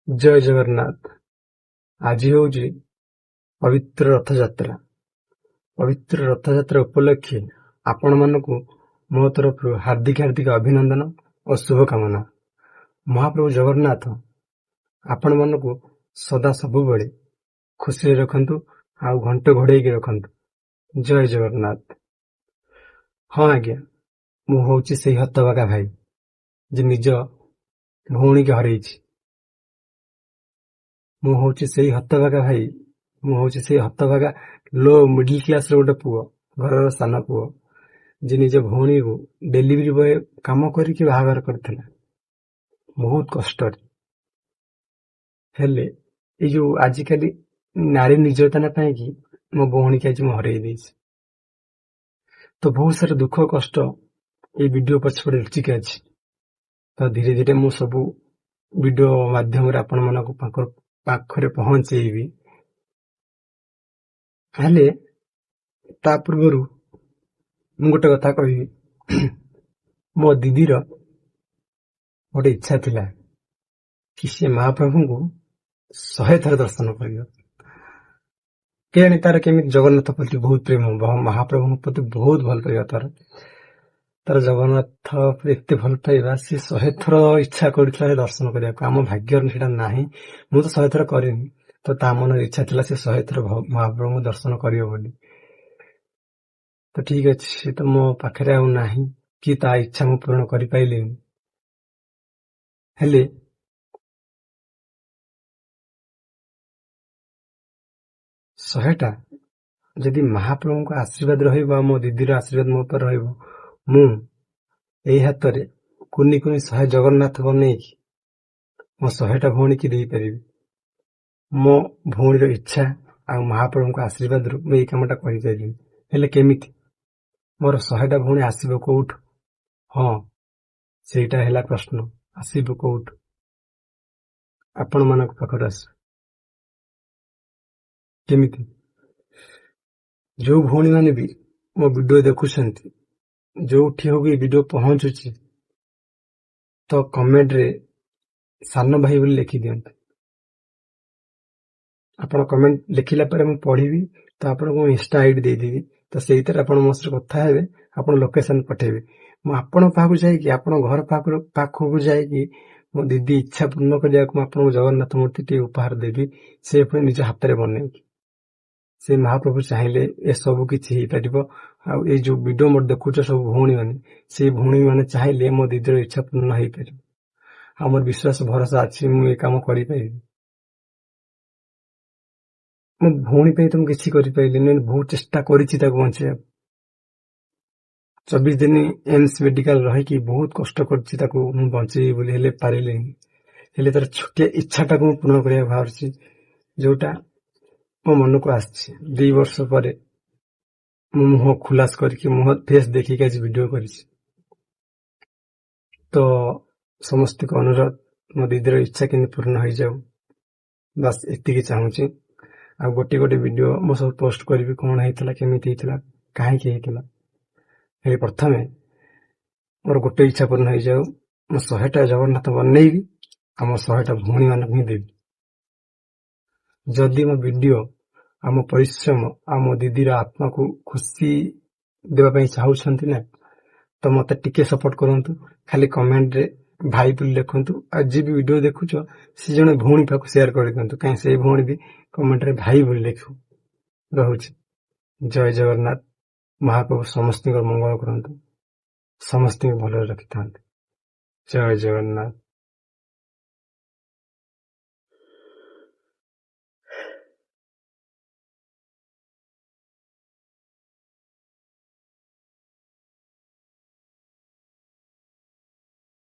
जय जगन्नाथ। आज हूँ पवित्र रथयात्रा। पवित्र रथयात्रा उपलक्षे आपण मानकु मो तरफ हार्दिक हार्दिक अभिनंदन और शुभकामना। महाप्रभु जगन्नाथ आपण मानकु सदा सबुबले खुशी रखंतु आ घंट घोड़े रखंतु। जय जगन्नाथ। हाँ आज्ञा, मु होउची सेही हतभागा भाई जे निज भौणी के हरैछि। मु होउची सेही हतभागा भाई, मु होउची सेही हतभागा लो मिडिल क्लास रो गोटे पुओ, घरर सान पुओ जे निज भौणी को डेलीवरी बॉय काम करके बाहागर करथिला बहुत कष्ट। हेले ए जो आजिकली नारी निर्यातना पाई कि मो भौणी के आज मु हरई देछि, तो बहुत सारा दुख कष्ट ये वीडियो पछपड़े लुचिके अछि। तो धीरे धीरे मु सब वीडियो माध्यम रे आपण मानको पाखरे पहुंचेबी। हेले ता पूर्वरु मु गोटे कथा कहबी। मो दीदीर गोटे इच्छा थिला कि से महाप्रभु को 100 थर दर्शन करियो। केणी तार केमिति जगन्नाथ प्रति बहुत प्रेम, महाप्रभु प्रति बहुत भल पाइबा तार जगन्नाथ एते भल पाइबा सी 100 थर इच्छा करथिला दर्शन करिया। आम भाग्य सेटा नाही, मु तो 100 थर करेनी, तो ता मन इच्छा थिला से 100 थर महाप्रभु दर्शन करियो बोली। तो ठीक अछि, तो मो पाखरे आउ नाही कि ता इच्छा मु पूर्ण करि पाइलेनी। हेले 100टा जदि महाप्रभु को आशीर्वाद रहिबो, मो दीदीर आशीर्वाद मो पर रहिबो, मु एई हातरे कुनी कुनी 100 जगन्नाथ बनै कि मो 100टा भौणी की देई परिबी। मो भौणीर इच्छा आ महाप्रभु को आशीर्वाद रु मैं कामटा करि परिबी। हेले केमिति मोर 100टा भौणी आसीबो कोउठ? हाँ, सेटा हेला प्रश्न। आसीबो कोउठ? आपण मानक पाखर आस केमिति? जो भौणी माने भी मो वीडियो देखुछंती, जो उठी होगी वीडियो पहुंचुची, तो कमेंट रे सान भाई बोली लिखि दियंत। आपण कमेंट लिखिला परे मु पढिबी, तो आपण को इंस्टा आईडी दे देबी। तो सेही तरह आपण मो से कथा हेबे, आपण लोकेशन पठेबे। मु आपण पाखु जाई कि आपण घर पाखु जाई कि मो दीदी इच्छा पूर्ण करिया को आपण जगन्नाथ मूर्ति टी उपहार देबी। से पुनी निज हाथ रे बनै से महाप्रभु चाहिले ए सब किछि हे परिबो। आ ए जो वीडियो मोर देखुछ सब भौणी माने, से भौणी माने चाहिले मो दीदीर इच्छा पूर्ण हे परिबो। हमर विश्वास भरोसा अछि मु ए काम करि पाइबी। मो भौणी पे तुम किछि करि पाइलिनी, बहुत चेष्टा करिछि ताको बंचे। 24 दिन एम्स मेडिकल रही कि बहुत कष्ट करछि ताको मु बंचे बोली, हेले पारिलेनी। हेले तार छोटिया इच्छाटा को पूर्ण करिया भावछि, जोटा मो मन को आछि। 2 वर्ष परे मु मुह खुलास करके मुह फेस देखि के आज वीडियो करिछि। तो समस्त को अनुरोध मो दीदीर इच्छा केन पूर्ण हो जाऊ, बस एतिकी चाहूछि। आ गोटे गोटे वीडियो मो सब पोस्ट करबी, कोन हेतिला केमिति हेतिला काहे के हेतिला। हे प्रथमे मोर गोटे इच्छा पूर्ण हो जाऊ, मो 100टा जगन्नाथ बनैबी आ मो 100टा भौणी मानक ही देबी। जदि मो वीडियो आम परिश्रम आम दीदीर आत्मा को खुशी देवा पई चाहउछंती ना, तो मते टिके सपोर्ट करंतु। खाली कमेंट रे भाई बोली लिखंतु। आज जी भी वीडियो देखुछो से जने भौणी पाखु शेयर कर दियंतु, काहे से भौणी भी कमेंट रे भाई बोली लिखु रहउछि। जय जगन्नाथ। महाप्रभु समस्त मंगल करंतु, समस्त भल रखिथांतु। जय जगन्नाथ।